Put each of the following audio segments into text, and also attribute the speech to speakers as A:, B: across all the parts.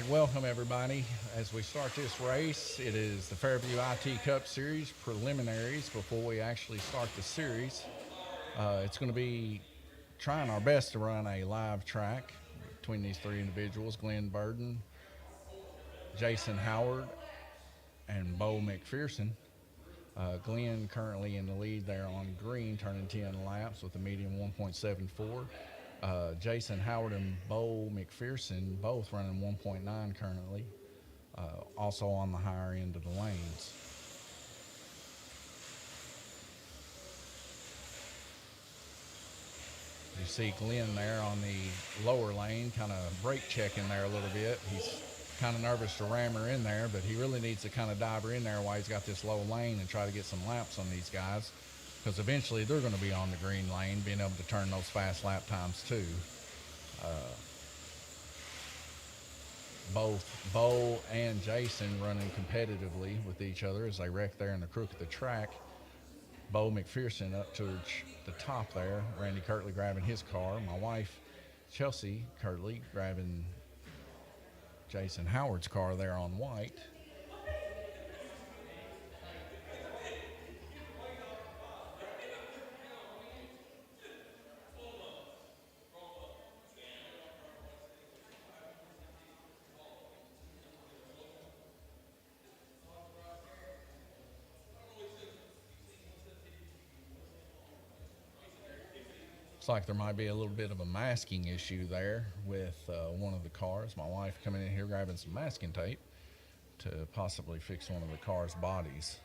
A: right, welcome everybody. As we start this race, it is the Fairview IT Cup Series preliminaries before we actually start the series. It's going to be trying our best to run a live track between these three individuals, Glenn Burden, Jason Howard, and Bo McPherson. Glenn currently in the lead there on green, turning 10 laps with a median 1.74. Jason Howard and Bo McPherson both running 1.9 currently, also on the higher end of the lanes. You see Glenn there on the lower lane, kind of brake checking there a little bit. He's kind of nervous to ram her in there, but he really needs to kind of dive her in there while he's got this low lane and try to get some laps on these guys, because eventually they're going to be on the green lane, being able to turn those fast lap times too. Both Bo and Jason running competitively with each other as they wreck there in the crook of the track. Bo McPherson up to the top there. Randy Kirtley grabbing his car. My wife, Chelsea Kirtley, grabbing Jason Howard's car there on white. Looks like there might be a little bit of a masking issue there with one of the cars. My wife coming in here grabbing some masking tape to possibly fix one of the car's bodies.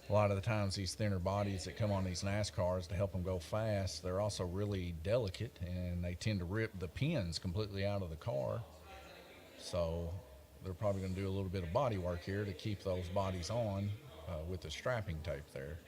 A: A lot of the times these thinner bodies that come on these NASCARs to help them go fast, they're also really delicate and they tend to rip the pins completely out of the car. So they're probably going to do a little bit of body work here to keep those bodies on with the strapping tape there.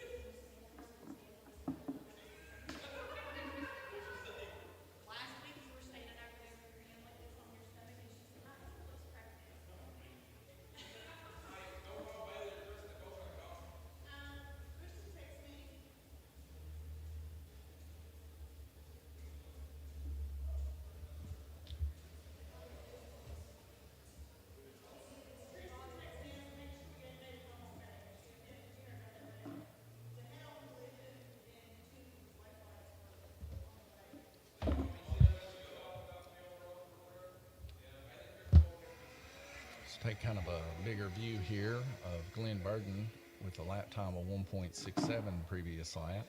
A: Let's take kind of a bigger view here of Glenn Burden with a lap time of 1.67 previous lap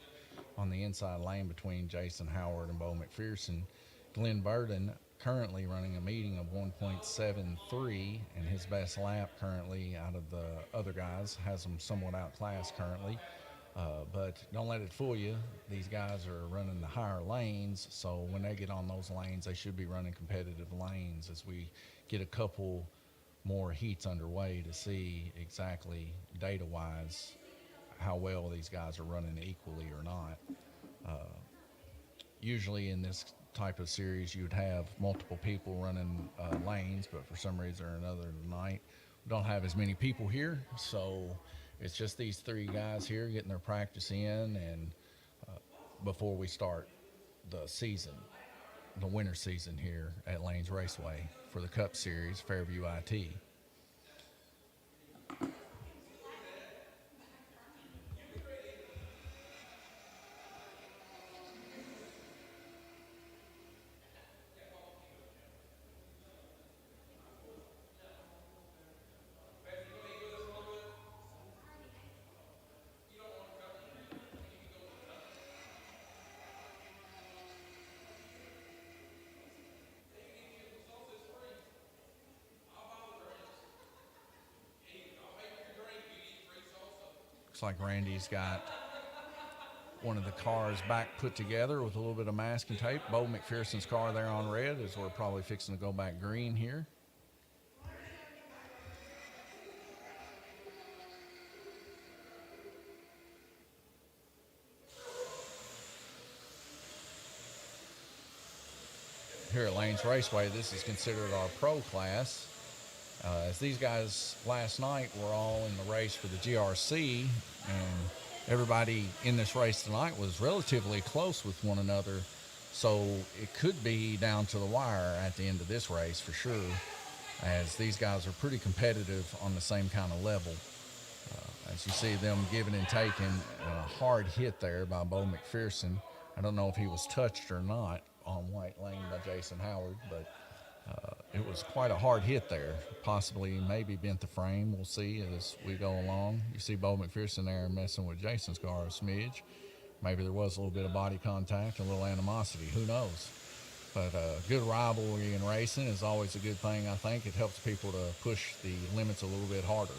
A: on the inside lane between Jason Howard and Bo McPherson. Glenn Burden currently running a meeting of 1.73, and his best lap currently out of the other guys has him somewhat outclassed currently. But don't let it fool you. These guys are running the higher lanes, so when they get on those lanes, they should be running competitive lanes as we get a couple more heats underway to see exactly data-wise how well these guys are running equally or not. Usually in this type of series, you'd have multiple people running lanes, but for some reason or another tonight, we don't have as many people here, so it's just these three guys here getting their practice in, and before we start the season, the winter season here at Lanes Raceway for the Cup Series, Fairview IT. Looks like Randy's got one of the cars back put together with a little bit of masking tape. Bo McPherson's car there on red as we're probably fixing to go back green here. Here at Lanes Raceway, this is considered our pro class. As these guys last night were all in the race for the GRC, and everybody in this race tonight was relatively close with one another. So it could be down to the wire at the end of this race for sure, as these guys are pretty competitive on the same kind of level. As you see them giving and taking, a hard hit there by Bo McPherson. I don't know if he was touched or not on White Lane by Jason Howard, but it was quite a hard hit there. Possibly, maybe bent the frame. We'll see as we go along. You see Bo McPherson there messing with Jason's car a smidge. Maybe there was a little bit of body contact, a little animosity. Who knows? But good rivalry in racing is always a good thing. I think it helps people to push the limits a little bit harder.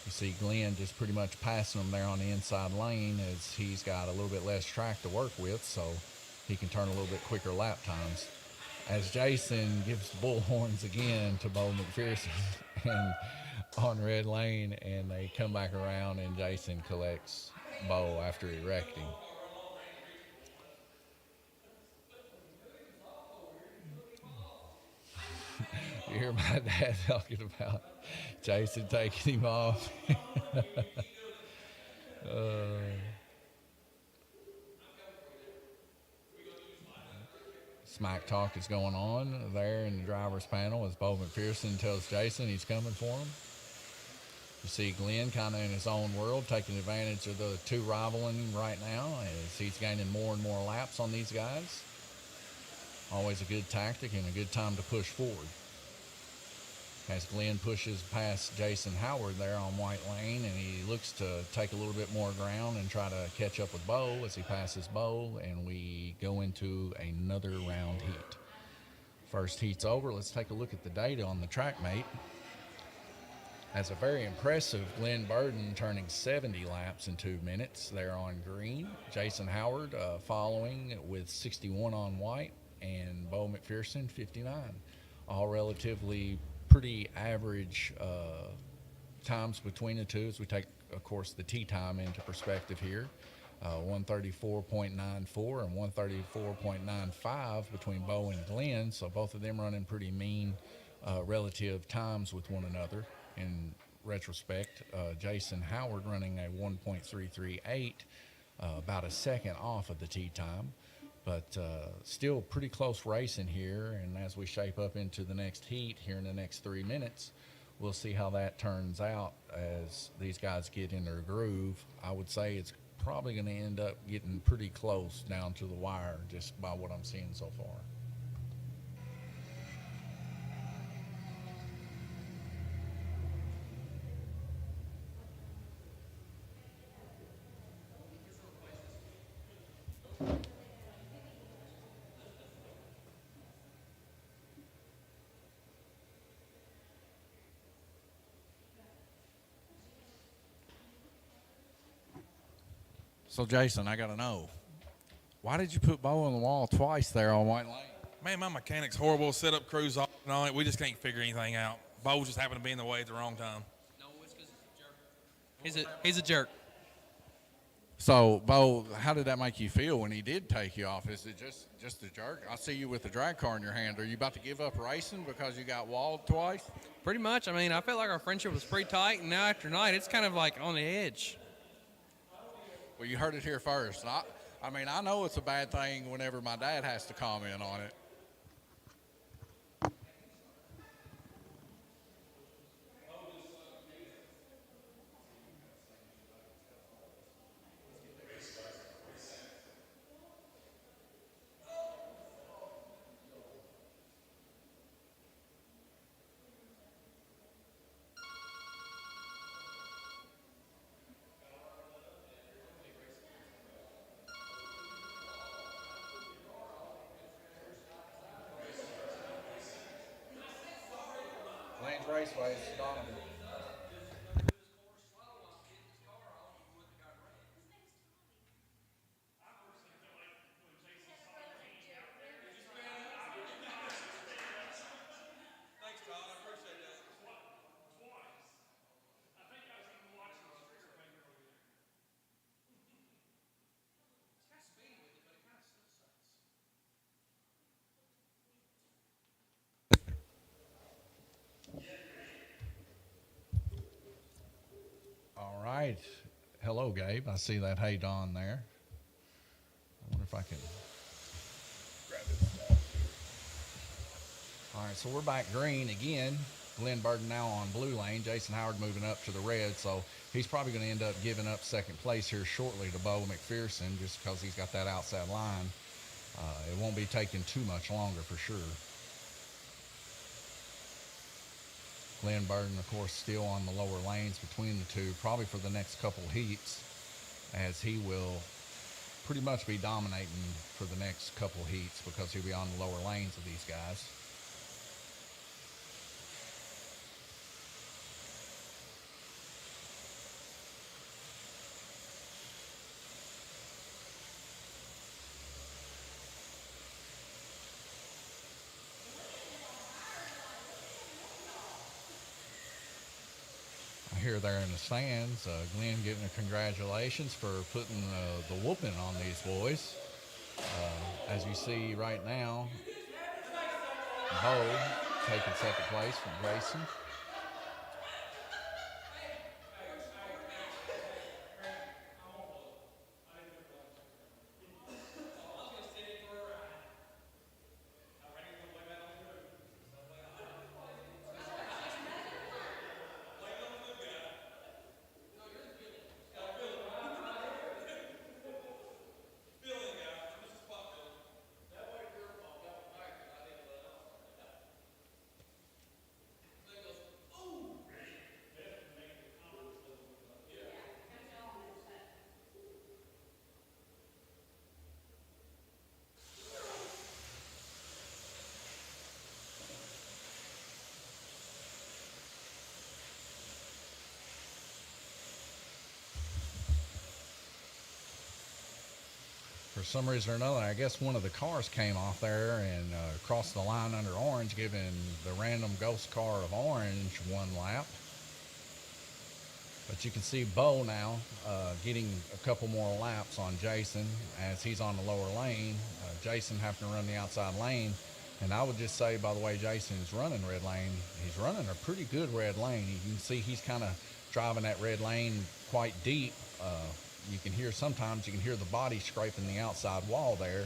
A: You see Glenn just pretty much passing him there on the inside lane as he's got a little bit less track to work with, so he can turn a little bit quicker lap times. As Jason gives bullhorns again to Bo McPherson and on red lane, and they come back around and Jason collects Bo after he wrecked him. You hear my dad talking about Jason taking him off. Smack talk is going on there in the driver's panel as Bo McPherson tells Jason he's coming for him. You see Glenn kind of in his own world taking advantage of the two rivaling right now as he's gaining more and more laps on these guys. Always a good tactic and a good time to push forward. As Glenn pushes past Jason Howard there on White Lane, and he looks to take a little bit more ground and try to catch up with Bo as he passes Bo, and we go into another round heat. First heat's over. Let's take a look at the data on the track mate. As a very impressive Glenn Burden turning 70 laps in 2 minutes there on green. Jason Howard following with 61 on white, and Bo McPherson 59. All relatively pretty average times between the two as we take, of course, the tee time into perspective here. 134.94 and 134.95 between Bo and Glenn, so both of them running pretty mean relative times with one another. In retrospect, Jason Howard running a 1.338, about a second off of the tee time. But still pretty close racing here, and as we shape up into the next heat here in the next 3 minutes, we'll see how that turns out as these guys get in their groove. I would say it's probably going to end up getting pretty close down to the wire just by what I'm seeing so far. So, Jason, I got to know, why did you put Bo on the wall twice there on White Lane?
B: Man, my mechanic's horrible. Set up crews all and all. We just can't figure anything out. Bo just happened to be in the way at the wrong time.
C: No, it's because he's a jerk. He's a jerk.
A: So, Bo, how did that make you feel when he did take you off? Is it just a jerk? I see you with a drag car in your hand. Are you about to give up racing because you got walled twice?
C: Pretty much. I mean, I felt like our friendship was pretty tight, and now after night, it's kind of like on the edge.
A: Well, you heard it here first. I mean, I know it's a bad thing whenever my dad has to comment on it. Lanes Raceway, Donovan.
B: Thanks, Todd. I appreciate that.
A: All right. Hello, Gabe. I see that hey Don there. if I can grab his stuff here. All right, so we're back green again. Glenn Burden now on blue lane. Jason Howard moving up to the red, so he's probably going to end up giving up second place here shortly to Bo McPherson just because he's got that outside line. It won't be taking too much longer for sure. Glenn Burden, of course, still on the lower lanes between the two, probably for the next couple heats, as he will pretty much be dominating for the next couple heats because he'll be on the lower lanes of these guys. Here there in the stands, Glenn giving a congratulations for putting the whooping on these boys. As you see right now, Bo taking second place from Grayson. For some reason or another, I guess one of the cars came off there and crossed the line under orange, giving the random ghost car of orange one lap. But you can see Bo now getting a couple more laps on Jason as he's on the lower lane. Jason having to run the outside lane. And I would just say, by the way Jason's running red lane, he's running a pretty good red lane. You can see he's kind of driving that red lane quite deep. You can hear sometimes the body scraping the outside wall there.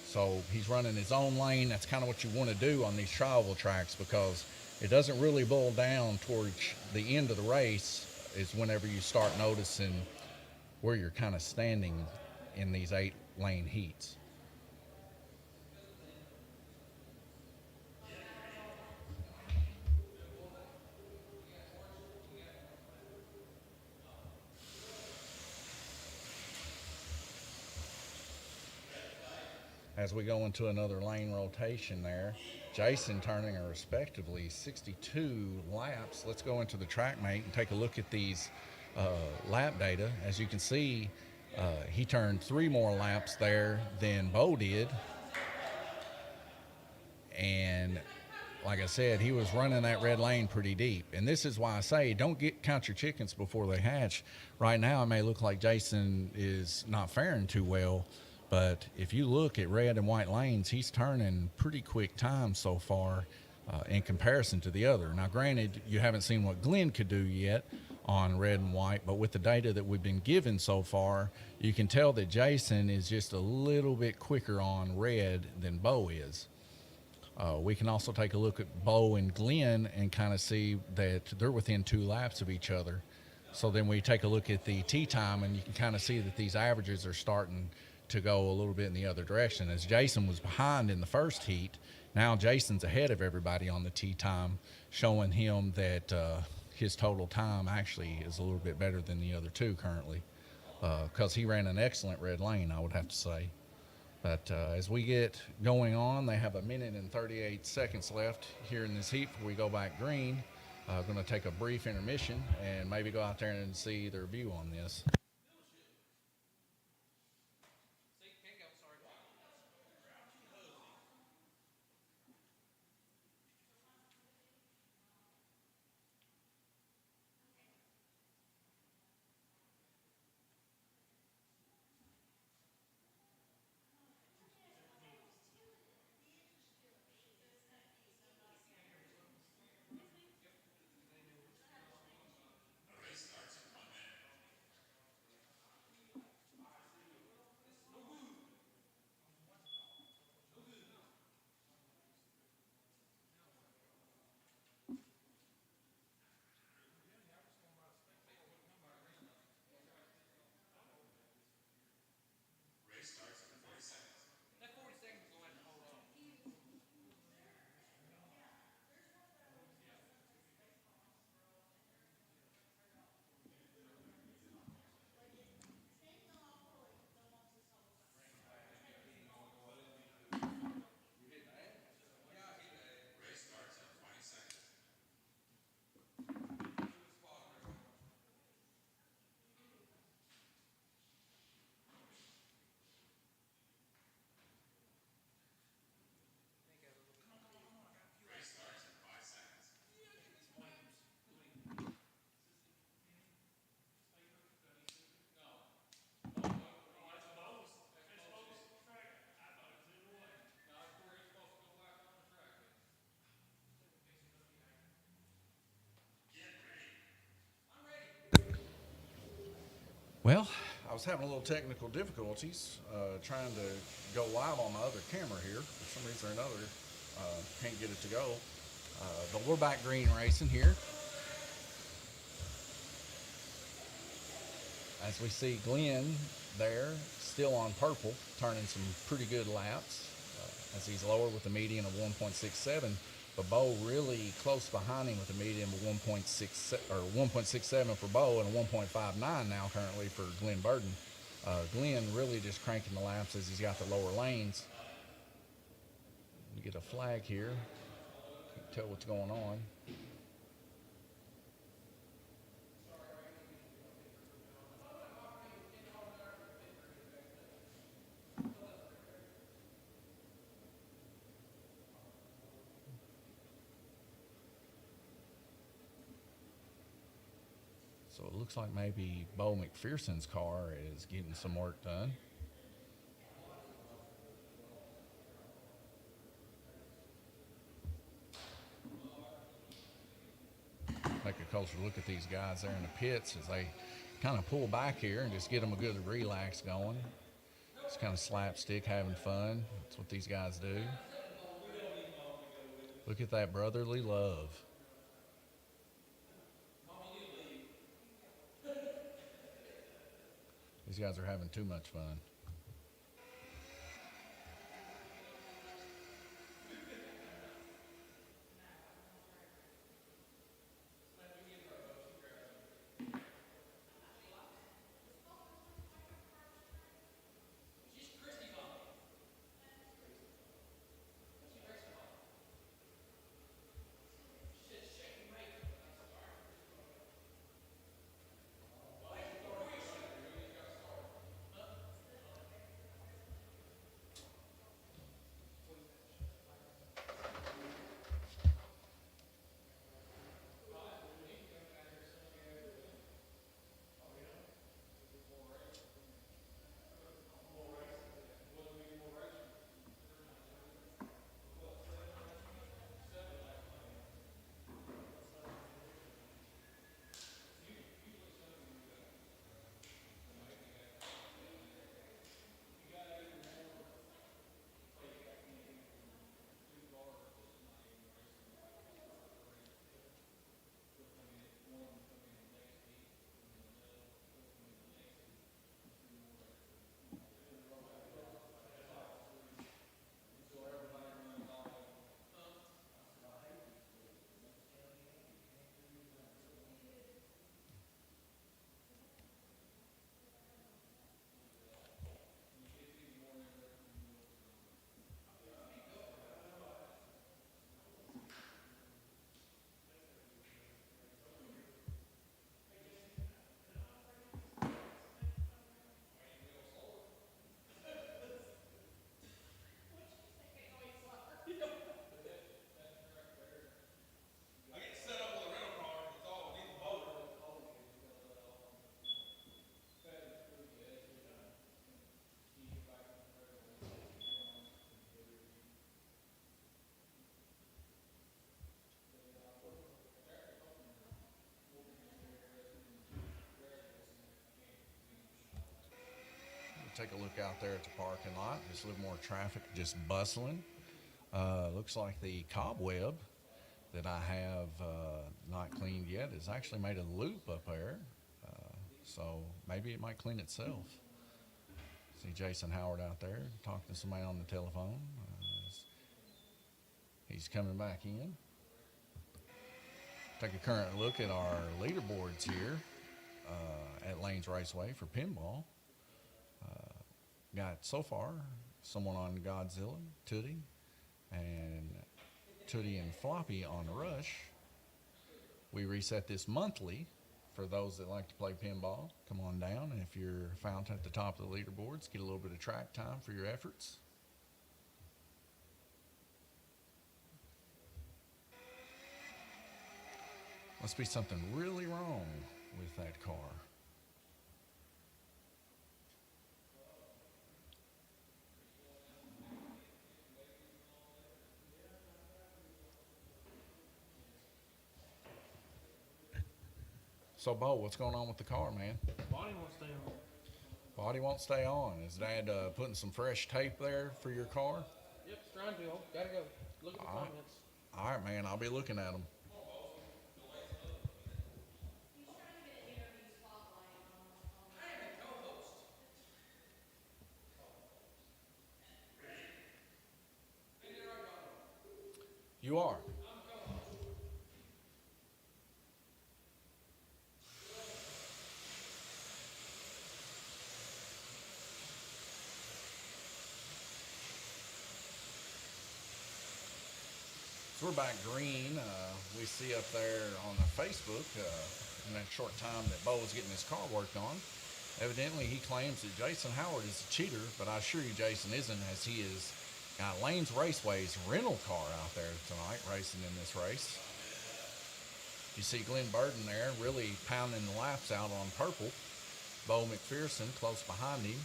A: So he's running his own lane. That's kind of what you want to do on these travel tracks because it doesn't really boil down towards the end of the race is whenever you start noticing where you're kind of standing in these 8-lane heats. As we go into another lane rotation there, Jason turning a respectively 62 laps. Let's go into the track mate and take a look at these lap data. As you can see, he turned 3 more laps there than Bo did. And like I said, he was running that red lane pretty deep. And this is why I say don't count your chickens before they hatch. Right now, it may look like Jason is not faring too well. But if you look at red and white lanes, he's turning pretty quick time so far in comparison to the other. Now, granted, you haven't seen what Glenn could do yet on red and white, but with the data that we've been given so far, you can tell that Jason is just a little bit quicker on red than Bo is. We can also take a look at Bo and Glenn and kind of see that they're within 2 laps of each other. So then we take a look at the tee time, and you can kind of see that these averages are starting to go a little bit in the other direction. As Jason was behind in the first heat, now Jason's ahead of everybody on the tee time, showing him that his total time actually is a little bit better than the other 2 currently, because he ran an excellent red lane, I would have to say. But as we get going on, they have 1 minute and 38 seconds left here in this heat before we go back green. Going to take a brief intermission and maybe go out there and see their view on this. Well, I was having a little technical difficulties trying to go live on my other camera here. For some reason or another, can't get it to go. But we're back green racing here. As we see Glenn there, still on purple, turning some pretty good laps as he's lower with a median of 1.67. But Bo really close behind him with a median of 1.67 for Bo and a 1.59 now currently for Glenn Burden. Glenn really just cranking the laps as he's got the lower lanes. You get a flag here. Can't tell what's going on. So it looks like maybe Bo McPherson's car is getting some work done. Make a closer look at these guys there in the pits as they kind of pull back here and just get them a good relax going. It's kind of slapstick, having fun. That's what these guys do. Look at that brotherly love. These guys are having too much fun. Take a look out there at the parking lot. Just a little more traffic, just bustling. Looks like the cobweb that I have not cleaned yet has actually made a loop up there. So maybe it might clean itself. See Jason Howard out there talking to somebody on the telephone. He's coming back in. Take a current look at our leaderboards here at Lanes Raceway for pinball. Got so far someone on Godzilla, Tootie, and Tootie and Floppy on Rush. We reset this monthly for those that like to play pinball. Come on down, and if you're found at the top of the leaderboards, get a little bit of track time for your efforts. Must be something really wrong with that car. So, Bo, what's going on with the car, man?
D: Bonnie wants to stay on.
A: Body won't stay on. Is Dad putting some fresh tape there for your car?
C: Yep, trying to. Gotta go. Look at the
A: All right.
C: comments.
A: All right, man. I'll be looking at them. You are. So we're back green. We see up there on the Facebook in that short time that Bo was getting his car worked on. Evidently, he claims that Jason Howard is a cheater, but I assure you Jason isn't, as he is Lane's Raceway's rental car out there tonight racing in this race. You see Glenn Burden there really pounding the laps out on purple. Bo McPherson close behind him.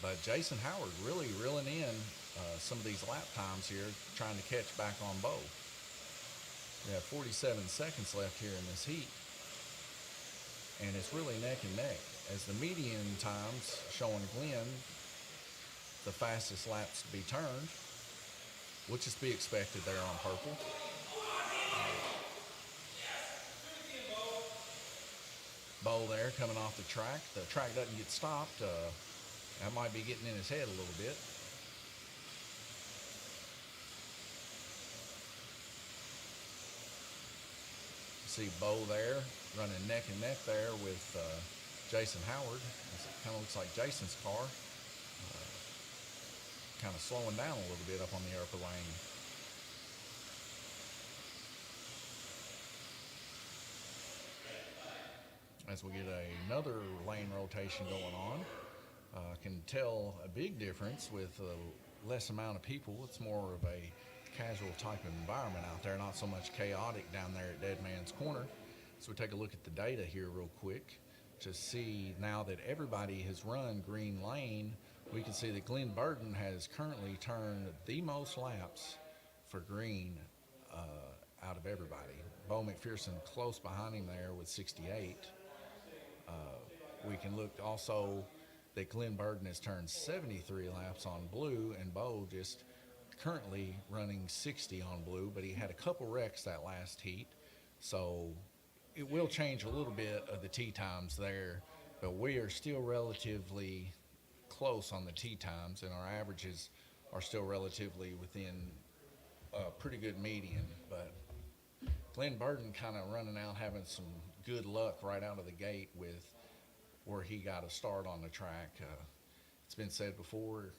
A: But Jason Howard really reeling in some of these lap times here, trying to catch back on Bo. We have 47 seconds left here in this heat. And it's really neck and neck. As the median times showing Glenn the fastest laps to be turned, which is to be expected there on purple. Bo there coming off the track. The track doesn't get stopped. That might be getting in his head a little bit. See Bo there running neck and neck there with Jason Howard. It kind of looks like Jason's car kind of slowing down a little bit up on the upper lane. As we get another lane rotation going on, can tell a big difference with less amount of people. It's more of a casual type of environment out there, not so much chaotic down there at Dead Man's Corner. So we take a look at the data here real quick to see now that everybody has run green lane. We can see that Glenn Burden has currently turned the most laps for green out of everybody. Bo McPherson close behind him there with 68. We can look also that Glenn Burden has turned 73 laps on blue, and Bo just currently running 60 on blue, but he had a couple wrecks that last heat, so it will change a little bit of the tee times there, but we are still relatively close on the tee times, and our averages are still relatively within a pretty good median. But Glenn Burden kind of running out, having some good luck right out of the gate with where he got a start on the track. It's been said before,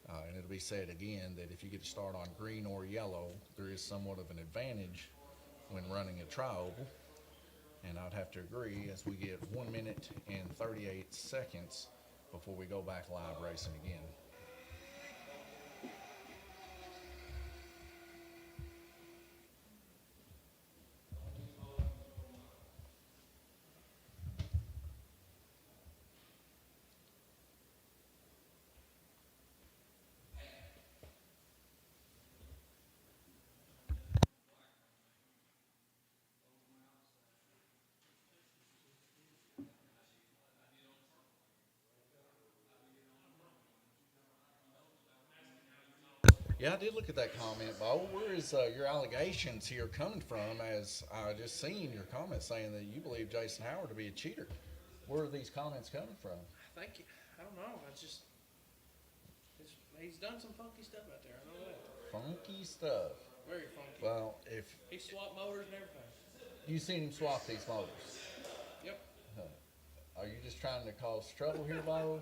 A: and it'll be said again, that if you get to start on green or yellow, there is somewhat of an advantage when running a tri-oval. And I'd have to agree, as we get 1 minute and 38 seconds before we go back live racing again. Yeah, I did look at that comment, Bo. Where is your allegations here coming from? As I just seen your comment saying that you believe Jason Howard to be a cheater. Where are these comments coming from?
C: I think, I don't know. He's done some funky stuff out there. I know that.
A: Funky stuff.
C: Very funky.
A: Well, if
C: He swapped motors and everything.
A: you seen him swap these motors,
C: Yep.
A: are you just trying to cause trouble here, Bo?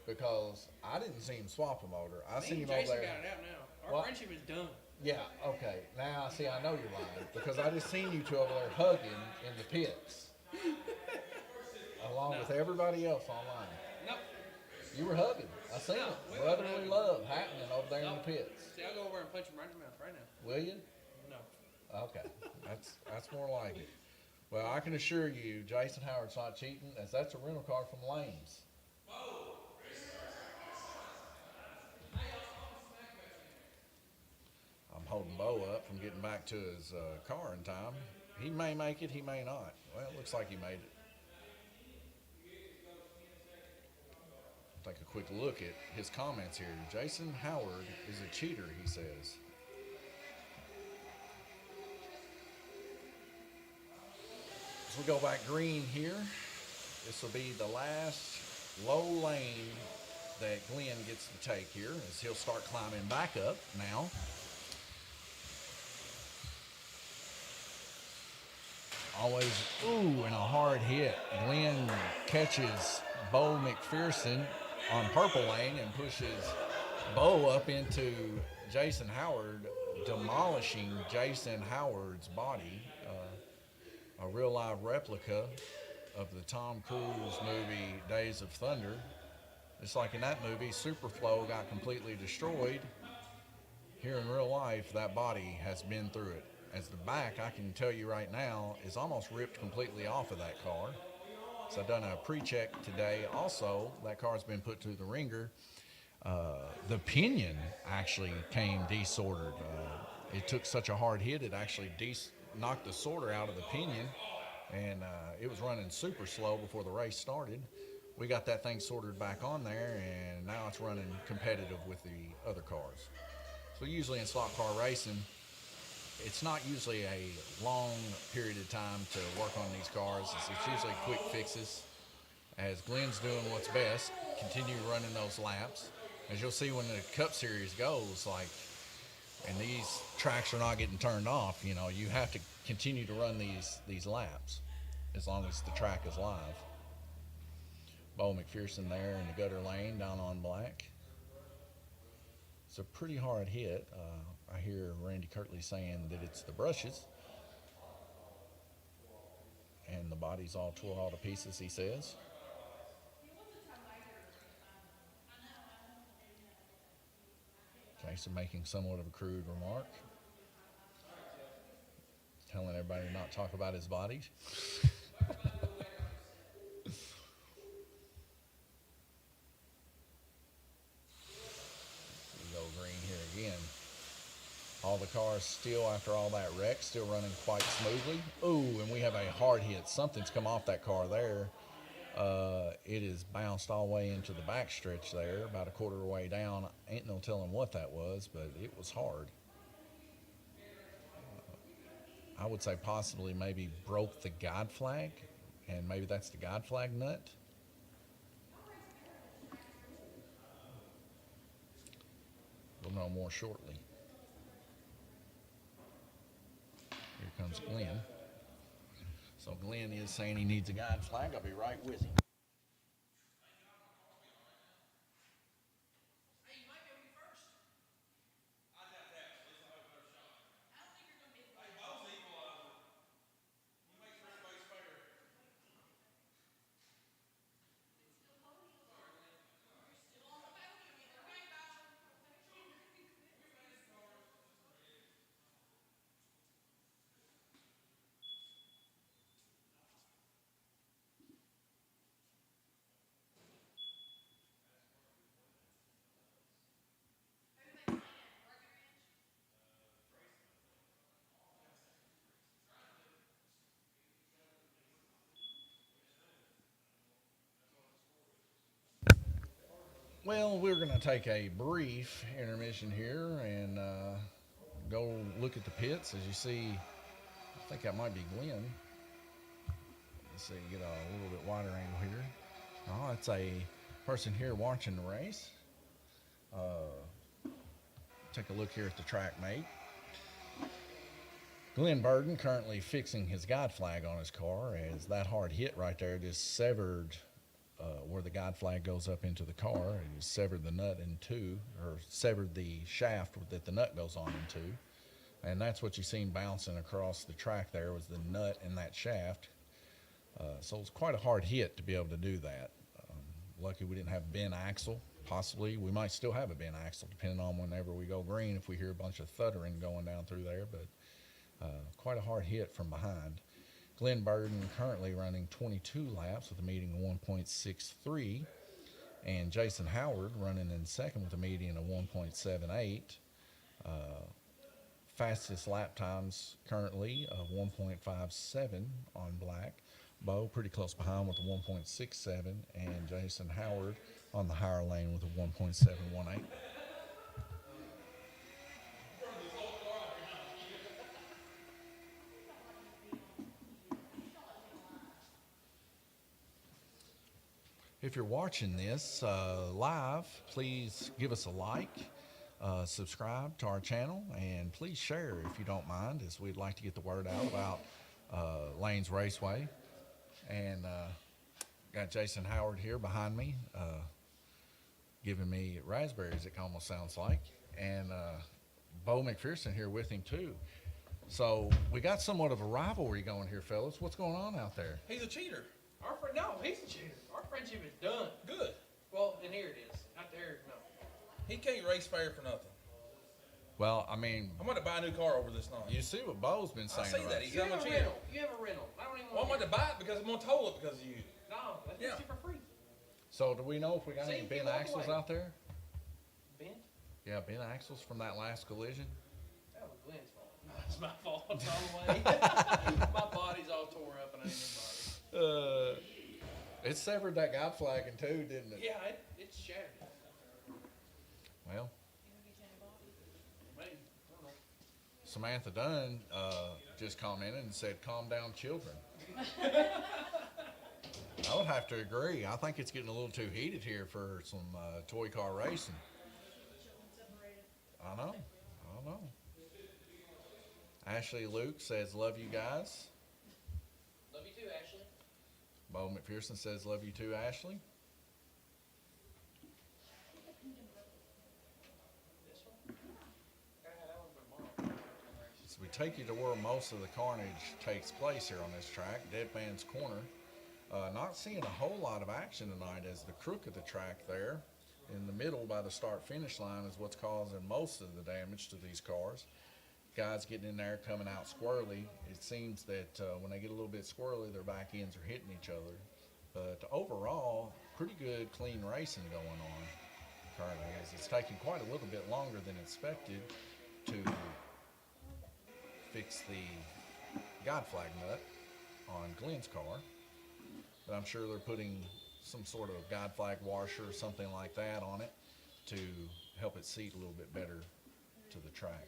A: Because I didn't see him swap a motor. I seen
C: Me
A: him
C: and
A: over
C: Jason
A: there.
C: got it out now. Our
A: What?
C: friendship is done.
A: Yeah, okay. Now, see, I know you're lying because I just seen you two over there hugging in the pits, along with everybody else online.
C: Nope.
A: You were hugging. I seen
C: No,
A: it.
C: we
A: Brotherly
C: wasn't hugging.
A: love happening over there in
C: Nope.
A: the pits.
C: See, I'll go over and punch him right in the mouth right now.
A: Will you?
C: No.
A: Okay, that's more like it. Well, I can assure you, Jason Howard's not cheating, as that's a rental car from Lane's. I'm holding Bo up from getting back to his car in time. He may make it, he may not. Well, it looks like he made it. take a quick look at his comments here. Jason Howard is a cheater, he says. As we go back green here, this will be the last low lane that Glenn gets to take here as he'll start climbing back up now. Always, ooh, and a hard hit. Glenn catches Bo McPherson on purple lane and pushes Bo up into Jason Howard, demolishing Jason Howard's body. A real live replica of the Tom Cruise movie Days of Thunder. It's like in that movie, Superflow got completely destroyed. Here in real life, that body has been through it. As the back, I can tell you right now, is almost ripped completely off of that car. So I've done a pre-check today. Also, that car's been put through the ringer. The pinion actually came desordered. It took such a hard hit, it actually knocked the sorter out of the pinion, and it was running super slow before the race started. We got that thing sorted back on there, and now it's running competitive with the other cars. So usually in slot car racing, it's not usually a long period of time to work on these cars. It's usually quick fixes. As Glenn's doing what's best, continue running those laps. As you'll see when the Cup Series goes, and these tracks are not getting turned off, you have to continue to run these laps as long as the track is live. Bo McPherson there in the gutter lane down on black. It's a pretty hard hit. I hear Randy Kirtley saying that it's the brushes. And the body's all tore all to pieces, he says. Jason making somewhat of a crude remark. Telling everybody to not talk about his body. We go green here again. All the cars still, after all that wreck, still running quite smoothly. Ooh, and we have a hard hit. Something's come off that car there. It is bounced all the way into the back stretch there, about a quarter of the way down. Ain't no telling what that was, but it was hard. I would say possibly maybe broke the guide flag, and maybe that's the guide flag nut. We'll know more shortly. Here comes Glenn. So Glenn is saying he needs a guide flag. I'll be right with him. Well, we're going to take a brief intermission here and go look at the pits. As you see, I think that might be Glenn. Let's see, get a little bit wider angle here. Oh, it's a person here watching the race. Take a look here at the track mate. Glenn Burden currently fixing his guide flag on his car, as that hard hit right there just severed where the guide flag goes up into the car. It just severed the nut in two, or severed the shaft that the nut goes on into. And that's what you seen bouncing across the track there, was the nut in that shaft. So it's quite a hard hit to be able to do that. Lucky we didn't have Ben axle. Possibly we might still have a Ben axle, depending on whenever we go green, if we hear a bunch of thuddering going down through there. But quite a hard hit from behind. Glenn Burden currently running 22 laps with a median of 1.63, and Jason Howard running in second with a median of 1.78. Fastest lap times currently of 1.57 on black. Bo pretty close behind with a 1.67, and Jason Howard on the higher lane with a 1.718. If you're watching this live, please give us a like, subscribe to our channel, and please share if you don't mind, as we'd like to get the word out about Lanes Raceway. And got Jason Howard here behind me, giving me raspberries, it almost sounds like. And Bo McPherson here with him too. So we got somewhat of a rivalry going here, fellas. What's going on out there?
B: He's a cheater.
C: No, he's a cheater. Our friendship is done.
B: Good.
C: Well, and here it is. Out there, no.
B: He can't race fair for nothing.
A: Well, I mean,
B: I'm going to buy a new car over this night.
A: you see what Bo's been
B: I
A: saying
B: see
A: about
B: that.
A: it.
B: He's
C: You
B: I'm
C: have
B: a
C: a
B: cheater.
C: rental. You have a rental. I don't even
B: Well, I'm
C: want
B: going to buy it because I'm going to toll it because of you.
C: No, let's
B: Yeah.
C: just do it for free.
A: So do we know if we got
C: See,
A: any
C: you
A: bent
C: walk
A: axles
C: away.
A: out there?
C: Ben?
A: Yeah, bent axles from that last collision.
C: That was Glenn's fault. No, it's my fault all the way. My body's all tore up and I need a new body.
A: It severed that guide flagging too, didn't it?
C: Yeah, it's shattered.
A: Well,
C: Maybe. I don't know.
A: Samantha Dunn just commented and said, "Calm down, children." I would have to agree. I think it's getting a little too heated here for some toy car racing. I know. Ashley Luke says, "Love you guys."
C: Love you too, Ashley.
A: Bo McPherson says, "Love you too, Ashley."
C: This one? That one for tomorrow.
A: So we take you to where most of the carnage takes place here on this track, Dead Man's Corner. Not seeing a whole lot of action tonight, as the crook of the track there in the middle by the start-finish line is what's causing most of the damage to these cars. Guys getting in there, coming out squirrely. It seems that when they get a little bit squirrely, their back ends are hitting each other. But overall, pretty good, clean racing going on currently, as it's taking quite a little bit longer than expected to fix the guide flag nut on Glenn's car. But I'm sure they're putting some sort of guide flag washer or something like that on it to help it seat a little bit better to the track.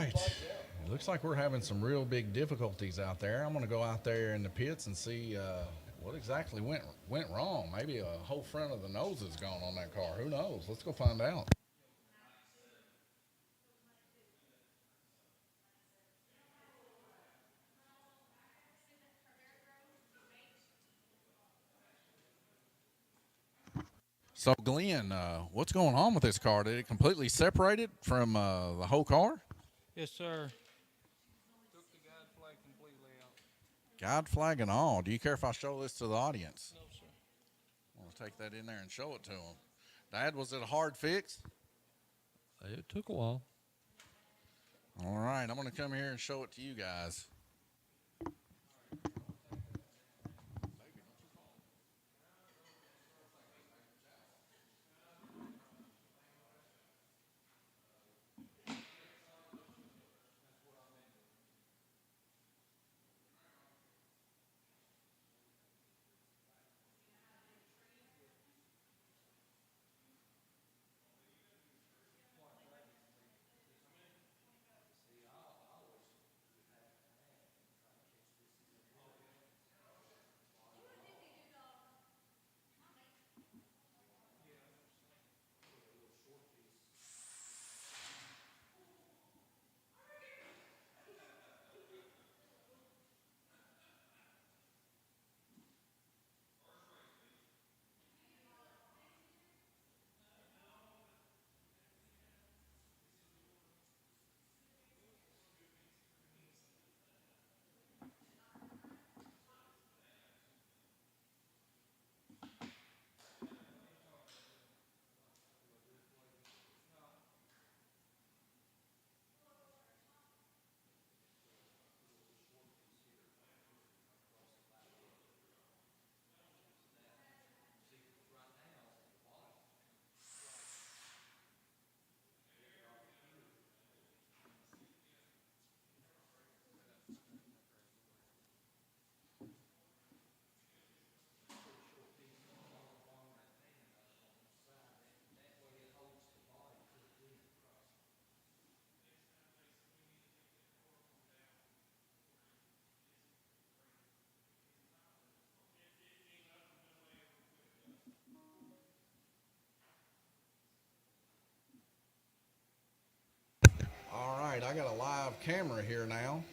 A: right. It looks like we're having some real big difficulties out there. I'm going to go out there in the pits and see what exactly went wrong. Maybe a whole front of the nose is gone on that car. Who knows? Let's go find out. So, Glenn, what's going on with this car? Did it completely separate it from the whole car?
D: Yes, sir. Took the guide flag completely out.
A: Guide flag and all. Do you care if I show this to the audience?
D: No, sir.
A: I want to take that in there and show it to them. Dad, was it a hard fix?
E: It took a while.
A: All right, I'm going to come here and show it to you guys. All right, I got a live camera here now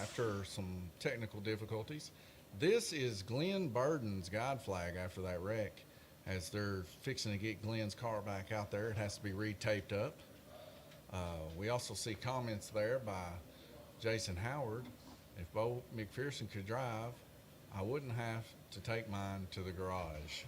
A: after some technical difficulties. This is Glenn Burden's guide flag after that wreck. As they're fixing to get Glenn's car back out there, it has to be re-taped up. We also see comments there by Jason Howard. If Bo McPherson could drive, I wouldn't have to take mine to the garage.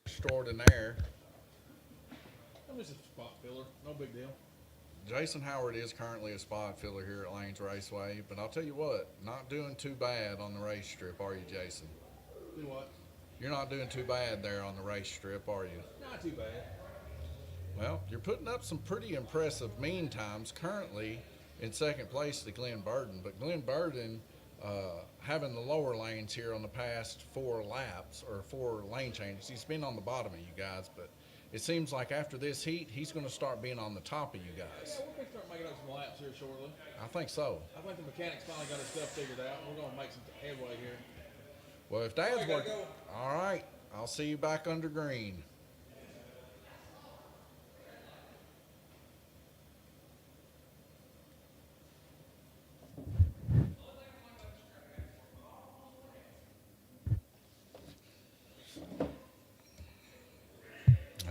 A: Stored in there.
C: I'm just a spot filler. No big deal.
A: Jason Howard is currently a spot filler here at Lanes Raceway, but I'll tell you what, not doing too bad on the race strip, are you, Jason?
C: Do what?
A: You're not doing too bad there on the race strip, are you?
C: Not too bad.
A: Well, you're putting up some pretty impressive mean times currently in second place to Glenn Burden, but Glenn Burden having the lower lanes here on the past 4 laps or 4 lane changes. He's been on the bottom of you guys, but it seems like after this heat, he's going to start being on the top of you guys.
C: Yeah, we're going to start making up some laps here shortly.
A: I think so.
C: I think the mechanics finally got his stuff figured out. We're going to make some headway here.
A: Well, if Dad's
C: gotta
A: working,
C: go.
A: all right, I'll see you back under green.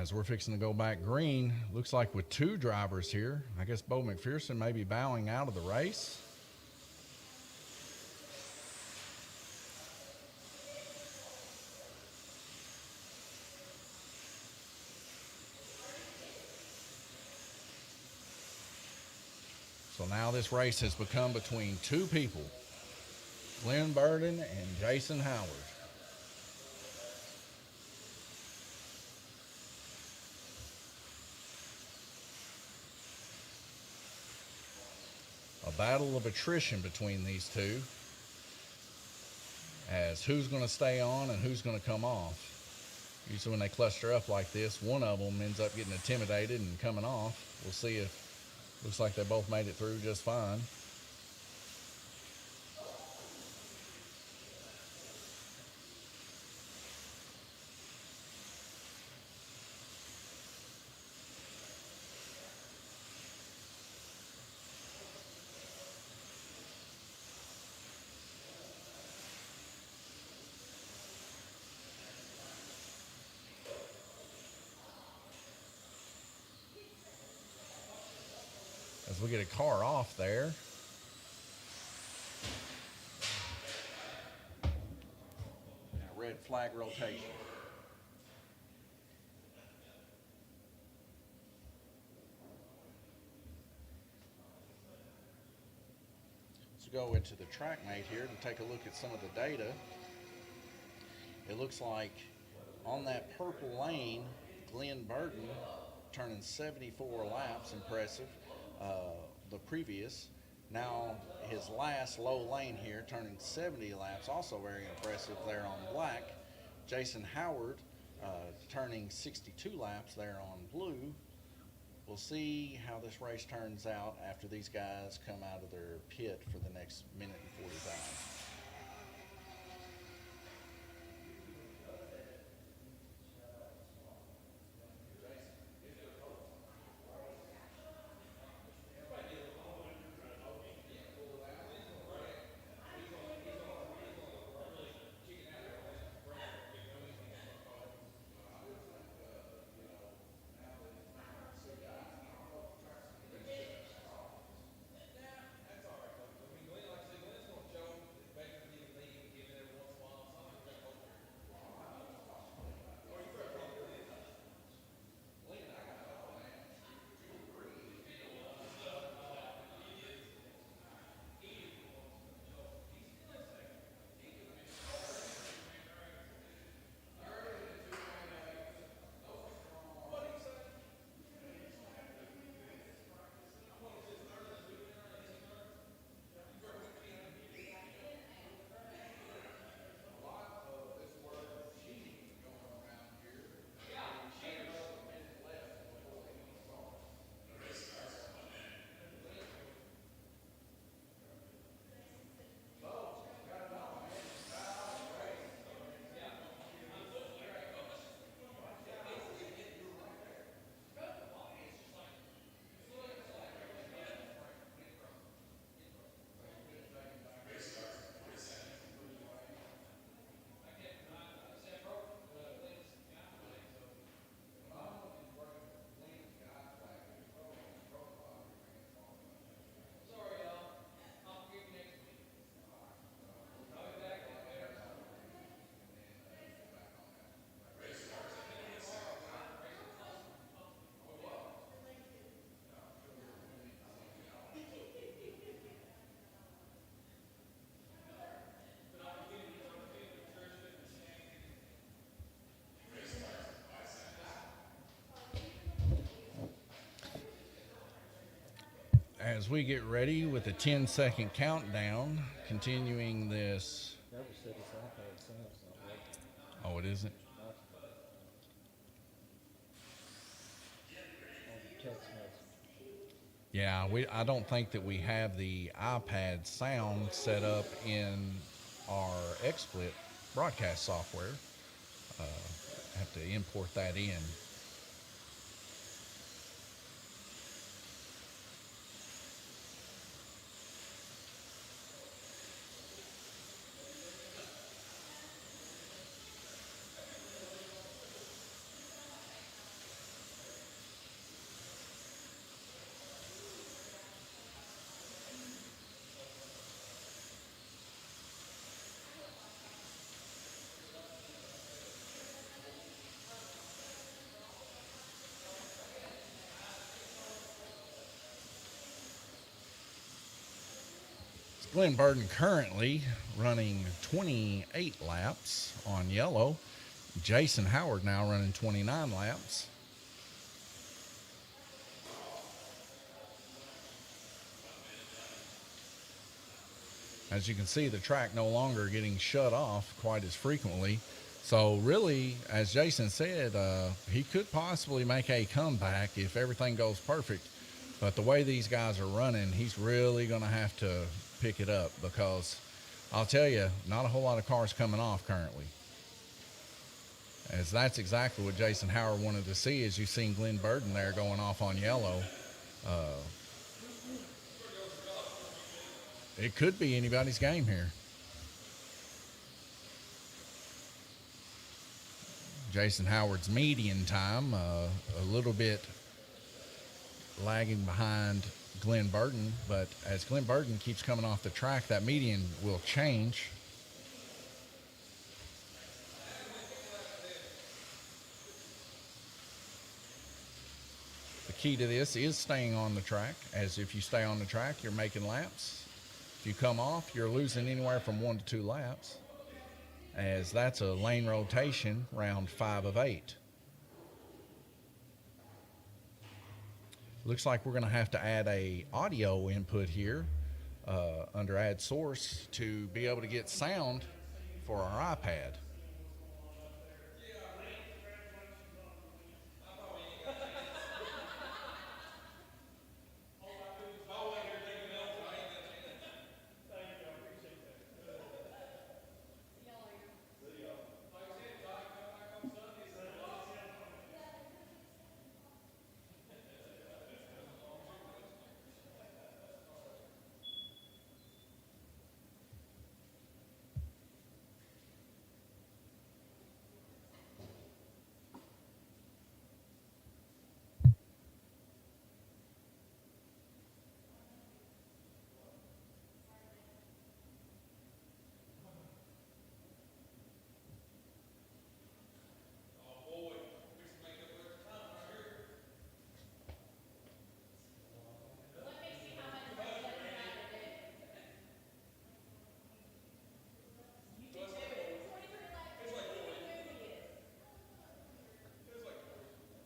A: As we're fixing to go back green, looks like with 2 drivers here, I guess Bo McPherson may be bowing out of the race. So now this race has become between 2 people, Glenn Burden and Jason Howard. a battle of attrition between these two, as who's going to stay on and who's going to come off. Usually when they cluster up like this, one of them ends up getting intimidated and coming off. We'll see if, looks like they both made it through just fine. As we get a car off there. Now, red flag rotation. Let's go into the track mate here to take a look at some of the data. It looks like on that purple lane, Glenn Burton turning 74 laps, impressive. The previous, now his last low lane here, turning 70 laps, also very impressive there on black. Jason Howard turning 62 laps there on blue. We'll see how this race turns out after these guys come out of their pit for the next minute and 45. As we get ready with a 10-second countdown, continuing this.
D: That was said it's iPad sounds not working
A: Oh, it isn't?
D: on the text message.
A: Yeah, I don't think that we have the iPad sound set up in our XSplit broadcast software. Have to import that in. Glenn Burton currently running 28 laps on yellow. Jason Howard now running 29 laps. As you can see, the track no longer getting shut off quite as frequently. So really, as Jason said, he could possibly make a comeback if everything goes perfect. But the way these guys are running, he's really going to have to pick it up, because I'll tell you, not a whole lot of cars coming off currently. As that's exactly what Jason Howard wanted to see, as you've seen Glenn Burden there going off on yellow. It could be anybody's game here. Jason Howard's median time, a little bit lagging behind Glenn Burden, but as Glenn Burden keeps coming off the track, that median will change. The key to this is staying on the track, as if you stay on the track, you're making laps. If you come off, you're losing anywhere from 1 to 2 laps, as that's a lane rotation, round 5 of 8. Looks like we're going to have to add a audio input here under Add Source to be able to get sound for our iPad.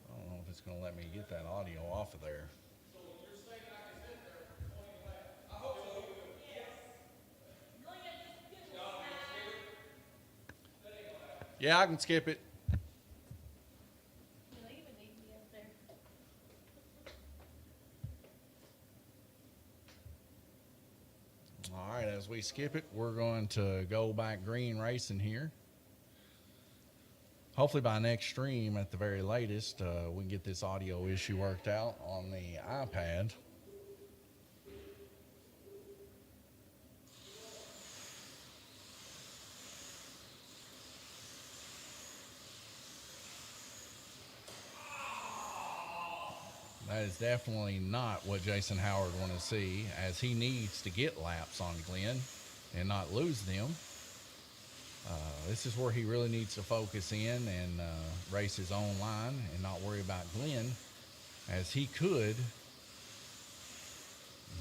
A: I don't know if it's going to let me get that audio off of there. Yeah, I can skip it. All right, as we skip it, we're going to go back green racing here. Hopefully by next stream, at the very latest, we can get this audio issue worked out on the iPad. That is definitely not what Jason Howard wanted to see, as he needs to get laps on Glenn and not lose them. This is where he really needs to focus in and race his own line and not worry about Glenn, as he could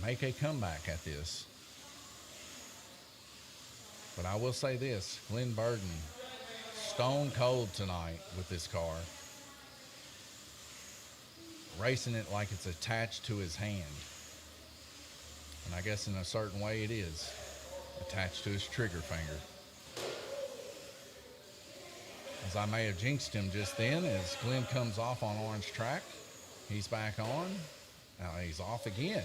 A: make a comeback at this. But I will say this, Glenn Burden, stone cold tonight with this car. Racing it like it's attached to his hand. And I guess in a certain way it is attached to his trigger finger. As I may have jinxed him just then, as Glenn comes off on orange track. He's back on. Now he's off again.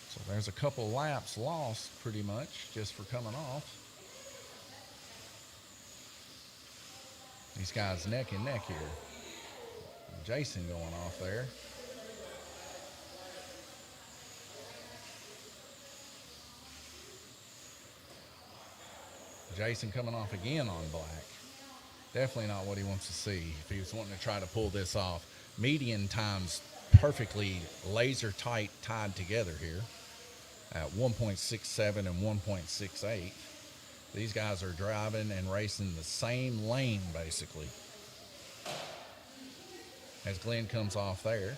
A: So there's a couple laps lost pretty much just for coming off. These guys neck and neck here. Jason going off there. Jason coming off again on black. Definitely not what he wants to see if he was wanting to try to pull this off. Median times perfectly laser tight tied together here at 1.67 and 1.68. These guys are driving and racing the same lane, basically. As Glenn comes off there.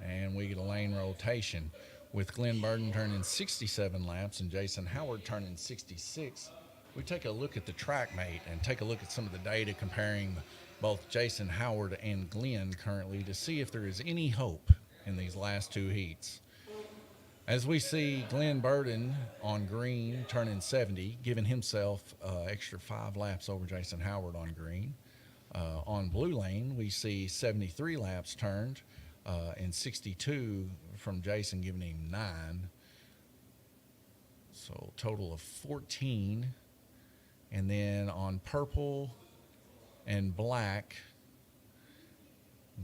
A: And we get a lane rotation with Glenn Burden turning 67 laps and Jason Howard turning 66 we take a look at the track mate and take a look at some of the data comparing both Jason Howard and Glenn currently to see if there is any hope in these last two heats. As we see Glenn Burden on green turning 70, giving himself extra 5 laps over Jason Howard on green. On blue lane, we see 73 laps turned and 62 from Jason, giving him 9. So total of 14. And then on purple and black,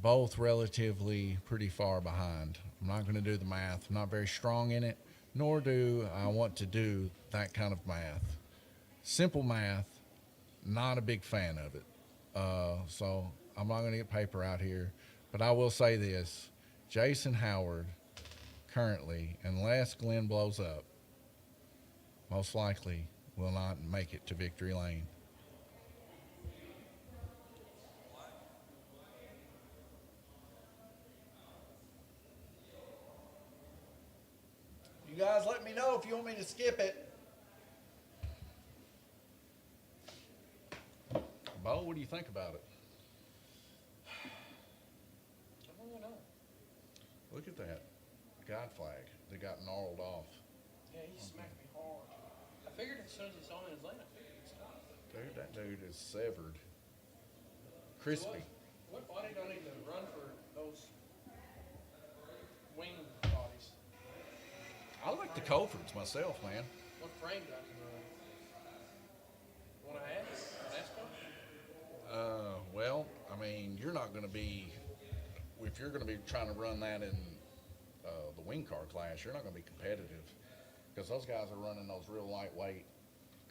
A: both relatively pretty far behind. I'm not going to do the math. I'm not very strong in it, nor do I want to do that kind of math. Simple math, not a big fan of it. So I'm not going to get paper out here, but I will say this. Jason Howard currently, unless Glenn blows up, most likely will not make it to victory lane. You guys let me know if you want me to skip it. Bo, what do you think about it?
C: I don't really know.
A: Look at that guide flag that got gnarled off.
C: Yeah, he smacked me hard. I figured as soon as he saw me in his lane, I figured he'd stop.
A: Dude, that dude is severed. Crispy.
C: What body do I need to run for those wing bodies?
A: I like the Colfords myself, man.
C: What frame do I need to run? One I had? NASCAR?
A: Well, I mean, you're not going to be, if you're going to be trying to run that in the wing car class, you're not going to be competitive because those guys are running those real lightweight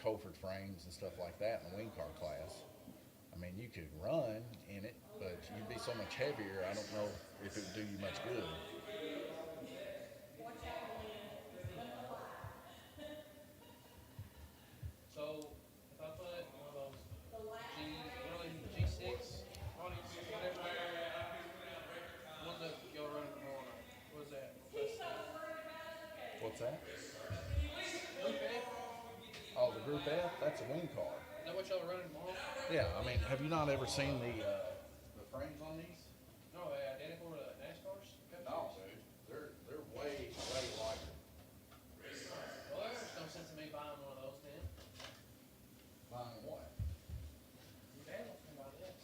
A: Colford frames and stuff like that in the wing car class. I mean, you could run in it, but you'd be so much heavier, I don't know if it would do you much good.
C: So, if I put one of those G6 bodies, whatever, ones that go running tomorrow night, what is that?
A: What's that?
C: Group F?
A: Oh, the Group F? That's a wing car.
C: Is that what y'all are running tomorrow?
A: Yeah, I mean, have you not ever seen the frames on these?
C: No, are they identical to NASCAR's?
A: No, dude. They're way, way lighter.
C: Well, there's no sense in me buying one of those then.
A: Buying what?
C: Your dad wants me to buy this.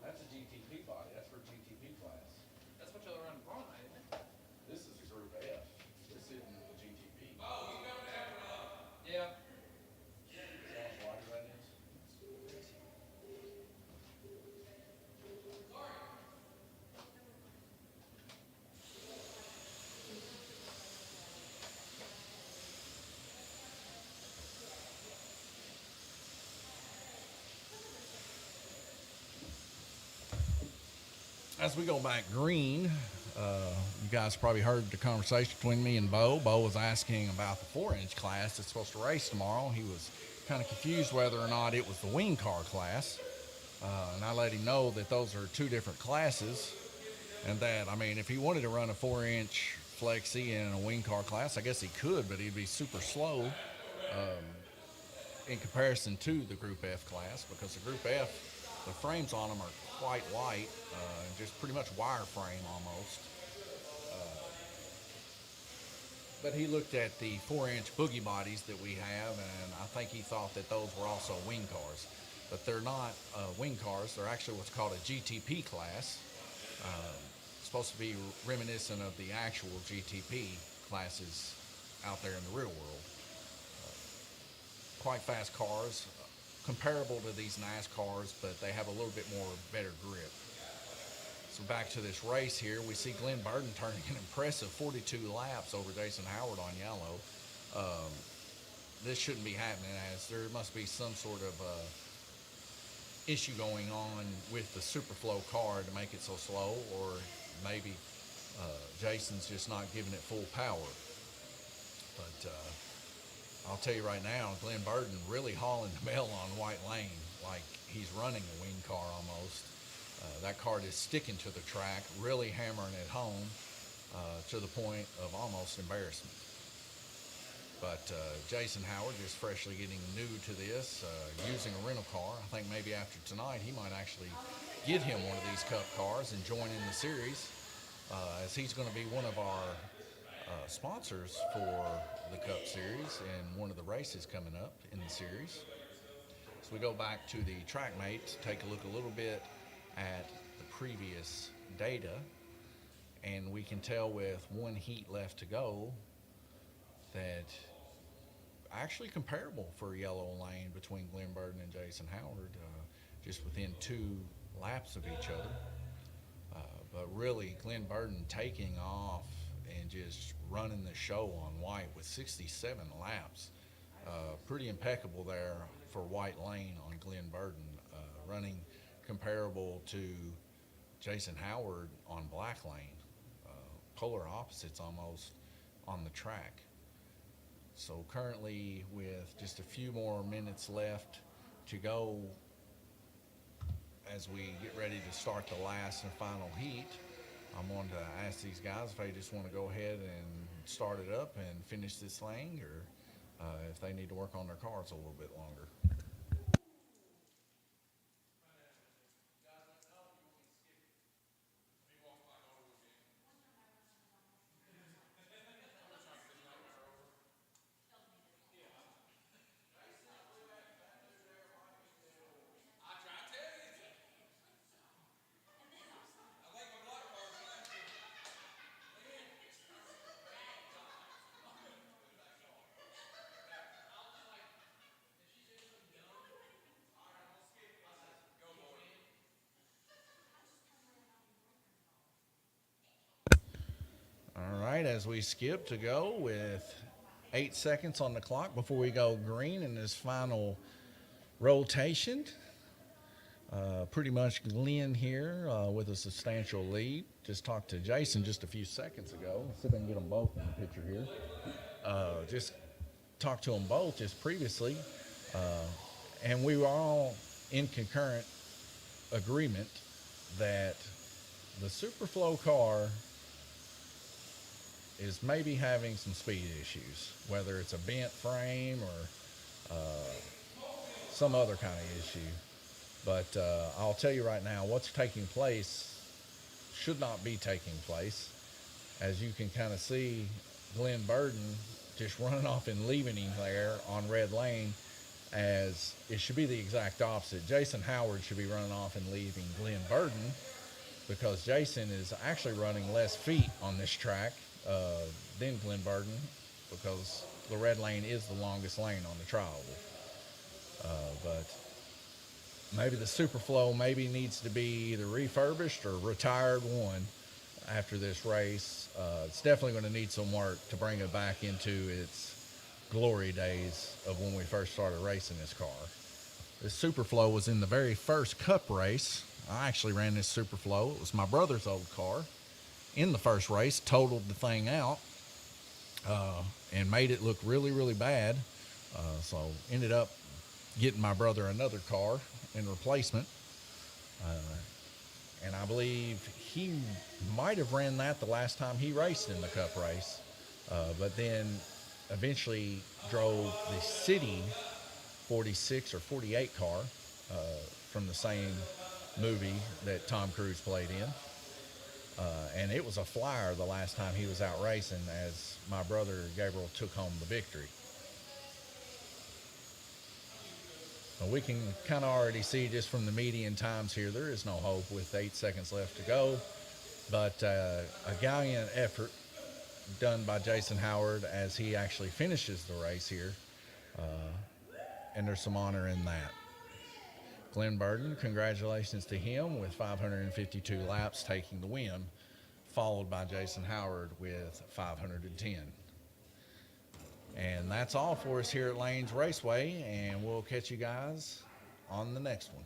A: That's a GTP body. That's for GTP class.
C: That's what y'all are running tomorrow night, isn't it?
A: This is a Group F. This isn't the GTP.
C: Yeah.
A: Sounds lighter than this. As we go back green, you guys probably heard the conversation between me and Bo. Bo was asking about the 4-inch class that's supposed to race tomorrow. He was kind of confused whether or not it was the wing car class. And I let him know that those are two different classes. And that, I mean, if he wanted to run a 4-inch flexi in a wing car class, I guess he could, but he'd be super slow in comparison to the Group F class, because the Group F, the frames on them are quite light, just pretty much wireframe almost. But he looked at the 4-inch boogie bodies that we have, and I think he thought that those were also wing cars. But they're not wing cars. They're actually what's called a GTP class. Supposed to be reminiscent of the actual GTP classes out there in the real world. Quite fast cars, comparable to these NASCARs, but they have a little bit more better grip. So back to this race here, we see Glenn Burden turning an impressive 42 laps over Jason Howard on yellow. This shouldn't be happening, as there must be some sort of issue going on with the Superflow car to make it so slow, or maybe Jason's just not giving it full power. But I'll tell you right now, Glenn Burden really hauling the mail on white lane, like he's running a wing car almost. That car is sticking to the track, really hammering it home to the point of almost embarrassment. But Jason Howard is freshly getting new to this, using a rental car. I think maybe after tonight he might actually get him one of these Cup cars and join in the series, as he's going to be one of our sponsors for the Cup Series and one of the races coming up in the series. So we go back to the track mates, take a look a little bit at the previous data, and we can tell with one heat left to go that actually comparable for yellow lane between Glenn Burden and Jason Howard, just within 2 laps of each other. But really, Glenn Burden taking off and just running the show on white with 67 laps. Pretty impeccable there for white lane on Glenn Burden, running comparable to Jason Howard on black lane. Polar opposites almost on the track. So currently, with just a few more minutes left to go as we get ready to start the last and final heat, I'm going to ask these guys if they just want to go ahead and start it up and finish this thing, or if they need to work on their cars a little bit longer. All right, as we skip to go with 8 seconds on the clock before we go green in this final rotation. Pretty much Glenn here with a substantial lead. Just talked to Jason just a few seconds ago. Let's see if I can get them both in the picture here. Just talked to them both just previously. And we were all in concurrent agreement that the Superflow car is maybe having some speed issues, whether it's a bent frame or some other kind of issue. But I'll tell you right now, what's taking place should not be taking place. As you can kind of see, Glenn Burden just running off and leaving him there on red lane, as it should be the exact opposite. Jason Howard should be running off and leaving Glenn Burden, because Jason is actually running less feet on this track than Glenn Burden, because the red lane is the longest lane on the trial. But maybe the Superflow maybe needs to be either refurbished or retired one after this race. It's definitely going to need some work to bring it back into its glory days of when we first started racing this car. This Superflow was in the very first Cup race. I actually ran this Superflow. It was my brother's old car. In the first race, totaled the thing out and made it look really, really bad. So ended up getting my brother another car in replacement. And I believe he might have ran that the last time he raced in the Cup race, but then eventually drove the City 46 or 48 car from the same movie that Tom Cruise played in. And it was a flyer the last time he was out racing, as my brother Gabriel took home the victory. We can kind of already see just from the median times here, there is no hope with 8 seconds left to go. But a gallant effort done by Jason Howard as he actually finishes the race here. And there's some honor in that. Glenn Burden, congratulations to him with 552 laps taking the win, followed by Jason Howard with 510. And that's all for us here at Lanes Raceway, and we'll catch you guys on the next one.